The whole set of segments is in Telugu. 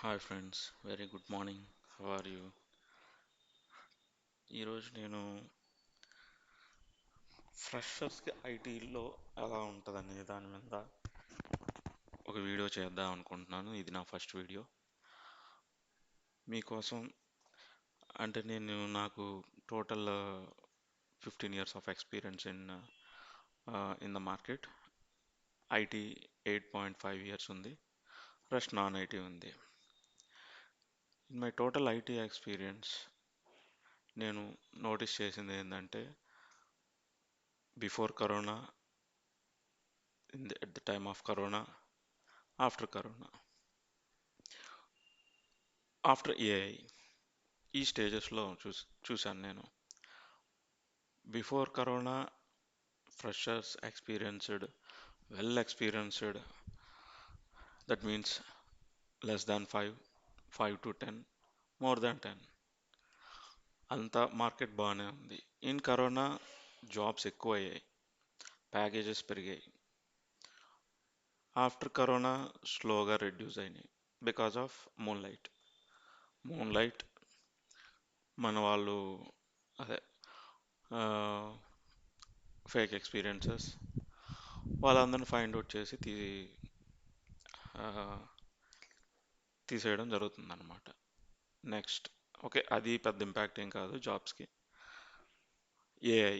Hi friends, very good morning. How are you? ఈరోజు నేను ఫ్రెషర్స్కి ఐటీలో ఎలా ఉంటుందనే దాని మీద ఒక వీడియో చేద్దాం అనుకుంటున్నాను. ఇది నా ఫస్ట్ వీడియో మీకోసం. అంటే నాకు total 15 years of experience in the market. IT 8.5 years ఉంది, రెస్ట్ నాన్ ఐటీ ఉంది. In my total IT experience నేను నోటీస్ చేసింది ఏంటంటే, before corona, at the time of corona, after corona, after AI, ఈ స్టేజెస్లో చూశాను నేను. Before corona freshers experienced, well experienced, that means less than 5 to 10, more than 10, అంతా మార్కెట్ బాగానే ఉంది. ఇన్ కరోనా జాబ్స్ ఎక్కువ అయ్యాయి, ప్యాకేజెస్ పెరిగాయి. ఆఫ్టర్ కరోనా స్లోగా రెడ్యూస్ అయినాయి బికాస్ ఆఫ్ మూన్ లైట్ మన వాళ్ళు, అదే ఫేక్ ఎక్స్పీరియన్సెస్, వాళ్ళందరిని ఫైండ్ అవుట్ చేసి ఆ, తీసేయడం జరుగుతుందన్నమాట. నెక్స్ట్, ఓకే, అది పెద్ద ఇంపాక్ట్ ఏం కాదు జాబ్స్కి. AI,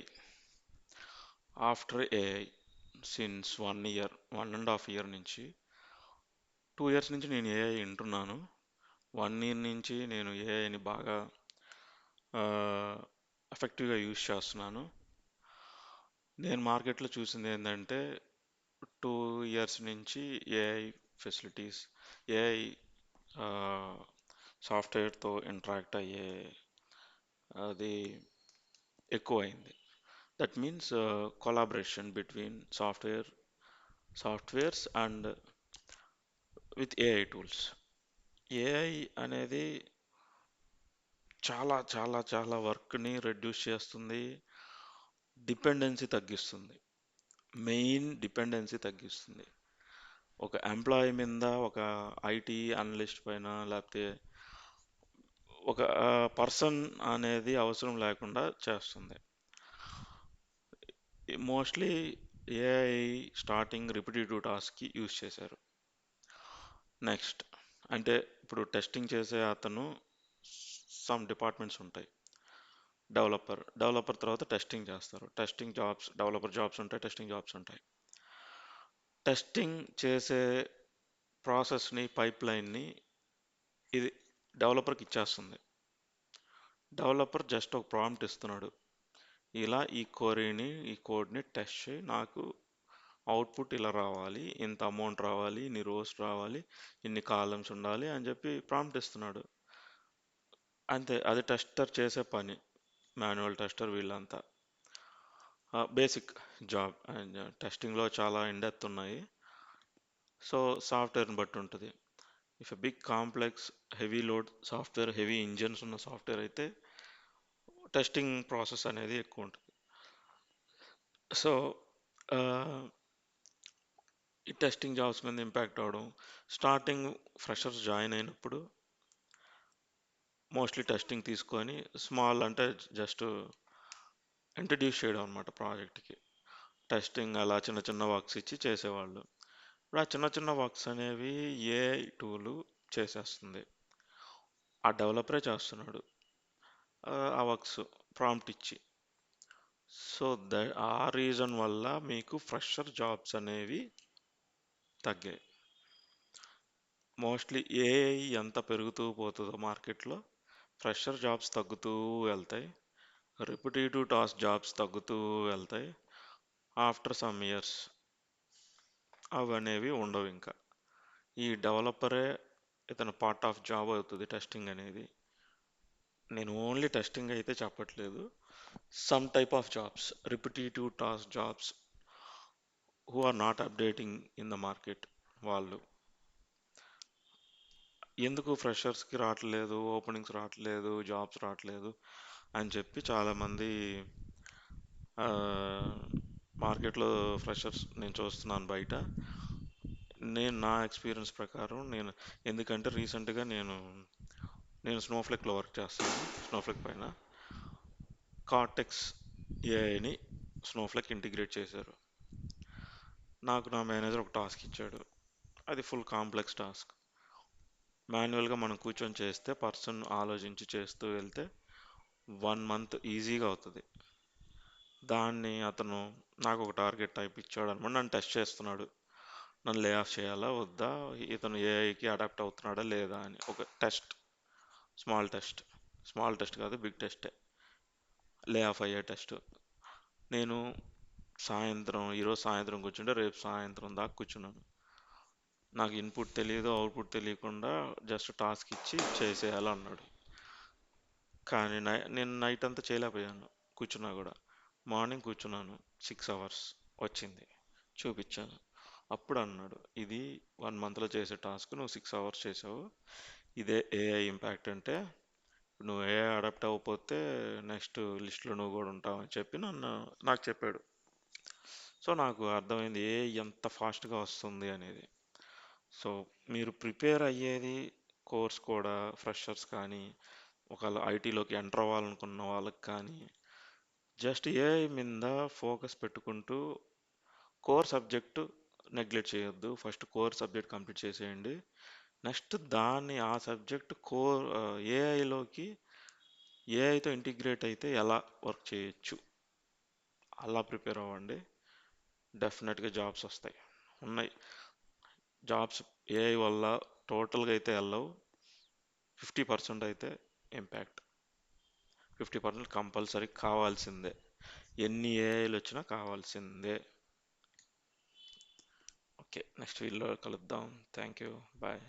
after AI, since 1 year, 1.5 year నుంచి, 2 years నుంచి నేను ఏఐ వింటున్నాను. 1 year నుంచి నేను ఏఐని బాగా ఎఫెక్టివ్గా యూజ్ చేస్తున్నాను. నేను మార్కెట్లో చూసింది ఏంటంటే, 2 years నుంచి ఏఐ ఫెసిలిటీస్, ఏఐ సాఫ్ట్వేర్తో ఇంటరాక్ట్ అయ్యే అది ఎక్కువైంది. That means collaboration between softwares and with AI tools. AI అనేది చాలా చాలా చాలా వర్క్ని రెడ్యూస్ చేస్తుంది, డిపెండెన్సీ తగ్గిస్తుంది, మెయిన్ డిపెండెన్సీ తగ్గిస్తుంది. ఒక ఎంప్లాయీ మీద, ఒక ఐటీ అనలిస్ట్ పైన, లేకపోతే ఒక పర్సన్ అనేది అవసరం లేకుండా చేస్తుంది. మోస్ట్లీ ఏఐ స్టార్టింగ్ రిపిటేటివ్ టాస్క్కి యూజ్ చేశారు. నెక్స్ట్, అంటే ఇప్పుడు టెస్టింగ్ చేసే అతను, సమ్ డిపార్ట్మెంట్స్ ఉంటాయి. డెవలపర్ తర్వాత టెస్టింగ్ చేస్తారు. డెవలపర్ జాబ్స్ ఉంటాయి, టెస్టింగ్ జాబ్స్ ఉంటాయి. టెస్టింగ్ చేసే ప్రాసెస్ని, పైప్ లైన్ని ఇది డెవలపర్కి ఇచ్చేస్తుంది. డెవలపర్ జస్ట్ ఒక ప్రాంప్ట్ ఇస్తున్నాడు, ఇలా ఈ కోడ్ని టెస్ట్ చేయి, నాకు అవుట్పుట్ ఇలా రావాలి, ఇంత అమౌంట్ రావాలి, ఇన్ని రోస్ రావాలి, ఇన్ని కాలమ్స్ ఉండాలి అని చెప్పి ప్రాంప్ట్ ఇస్తున్నాడు. అంతే, అది టెస్టర్ చేసే పని. మాన్యువల్ టెస్టర్ వీళ్ళంతా బేసిక్ జాబ్. అండ్ టెస్టింగ్లో చాలా ఇండెప్త్ ఉన్నాయి. సో సాఫ్ట్వేర్ని బట్టి ఉంటుంది. If a big complex heavy load software, heavy engines ఉన్న సాఫ్ట్వేర్ అయితే టెస్టింగ్ ప్రాసెస్ అనేది ఎక్కువ ఉంటుంది. సో ఈ టెస్టింగ్ జాబ్స్ మీద ఇంపాక్ట్ అవడం, స్టార్టింగ్ ఫ్రెషర్స్ జాయిన్ అయినప్పుడు మోస్ట్లీ టెస్టింగ్ తీసుకొని స్మాల్, అంటే జస్ట్ ఇంట్రడ్యూస్ చేయడం అనమాట ప్రాజెక్ట్కి. టెస్టింగ్ అలా చిన్న చిన్న వర్క్స్ ఇచ్చి చేసేవాళ్ళు. ఇప్పుడు ఆ చిన్న చిన్న వర్క్స్ అనేవి ఏఐ టూలు చేసేస్తుంది, ఆ డెవలపరే చేస్తున్నాడు ఆ వర్క్స్ ప్రాంప్ట్ ఇచ్చి. సో ఆ రీజన్ వల్ల మీకు ఫ్రెషర్ జాబ్స్ అనేవి తగ్గాయి. మోస్ట్లీ ఏఐ ఎంత పెరుగుతూ పోతుందో మార్కెట్లో, ఫ్రెషర్ జాబ్స్ తగ్గుతూ వెళ్తాయి, రిపిటేటివ్ టాస్క్ జాబ్స్ తగ్గుతూ వెళ్తాయి. ఆఫ్టర్ సమ్ ఇయర్స్ అవి అనేవి ఉండవు ఇంకా. ఈ డెవలపరే ఇతను పార్ట్ ఆఫ్ జాబ్ అవుతుంది టెస్టింగ్ అనేది. నేను ఓన్లీ టెస్టింగ్ అయితే చెప్పట్లేదు, some type of jobs, repetitive task jobs, who are not updating in the market, వాళ్ళు. ఎందుకు ఫ్రెషర్స్కి రావట్లేదు, ఓపెనింగ్స్ రావట్లేదు, జాబ్స్ రావట్లేదు అని చెప్పి చాలామంది మార్కెట్లో ఫ్రెషర్స్ నేను చూస్తున్నాను బయట. నేను నా ఎక్స్పీరియన్స్ ప్రకారం ఎందుకంటే రీసెంట్గా నేను స్నోఫ్లెక్లో వర్క్ చేస్తాను. స్నోఫ్లెక్ పైన కార్టెక్స్ ఏఐని స్నోఫ్లెక్ ఇంటిగ్రేట్ చేశారు. నాకు నా మేనేజర్ ఒక టాస్క్ ఇచ్చాడు. అది ఫుల్ కాంప్లెక్స్ టాస్క్. మాన్యువల్గా మనం కూర్చొని చేస్తే, పర్సన్ ఆలోచించి చేస్తూ వెళ్తే 1 మంత్ ఈజీగా అవుతుంది. దాన్ని అతను నాకు ఒక టార్గెట్ టైప్ ఇచ్చాడు అనమాట. నన్ను టెస్ట్ చేస్తున్నాడు. నన్ను లే ఆఫ్ చేయాలా వద్దా, ఇతను ఏఐకి అడాప్ట్ అవుతున్నాడా లేదా అని ఒక test. Small test. Small test కాదు, బిగ్ టెస్టే. లే ఆఫ్ అయ్యే టెస్ట్. నేను ఈరోజు సాయంత్రం కూర్చుంటే రేపు సాయంత్రం దాకా కూర్చున్నాను. నాకు ఇన్పుట్ తెలియదు, అవుట్పుట్ తెలియకుండా జస్ట్ టాస్క్ ఇచ్చి చేసేయాలన్నాడు. కానీ నేను నైట్ అంతా చేయలేకపోయాను, కూర్చున్నా కూడా. మార్నింగ్ కూర్చున్నాను, 6 అవర్స్ వచ్చింది, చూపించాను. అప్పుడు అన్నాడు, ఇది 1 మంత్లో చేసే టాస్క్ నువ్వు 6 అవర్స్ చేసావు, ఇదే ఏఐ ఇంపాక్ట్ అంటే. నువ్వు ఏఐ అడాప్ట్ అవ్వకపోతే నెక్స్ట్ లిస్ట్లో నువ్వు కూడా ఉంటావు అని చెప్పి నాకు చెప్పాడు. సో నాకు అర్థమైంది ఏఐ ఎంత ఫాస్ట్గా వస్తుంది అనేది. సో మీరు ప్రిపేర్ అయ్యేది కోర్స్ కూడా, ఫ్రెషర్స్ కానీ, ఒకవేళ ఐటీలోకి ఎంటర్ అవ్వాలనుకున్న వాళ్ళకి కానీ, జస్ట్ ఏఐ మీద ఫోకస్ పెట్టుకుంటూ కోర్ సబ్జెక్టు నెగ్లెక్ట్ చేయొద్దు. ఫస్ట్ కోర్ సబ్జెక్ట్ కంప్లీట్ చేసేయండి. నెక్స్ట్ ఆ సబ్జెక్ట్ ఏఐలోకి ఏఐతో ఇంటిగ్రేట్ అయితే ఎలా వర్క్ చేయొచ్చు, అలా ప్రిపేర్ అవ్వండి. డెఫినెట్గా జాబ్స్ వస్తాయి, ఉన్నాయి. జాబ్స్ ఏఐ వల్ల టోటల్గా అయితే వెళ్ళవు. 50% అయితే ఇంపాక్ట్. 50% కంపల్సరీ కావాల్సిందే. ఎన్ని ఏఐలు వచ్చినా కావాల్సిందే. ఓకే, నెక్స్ట్ వీడియోలో కలుద్దాం. Thank you, bye.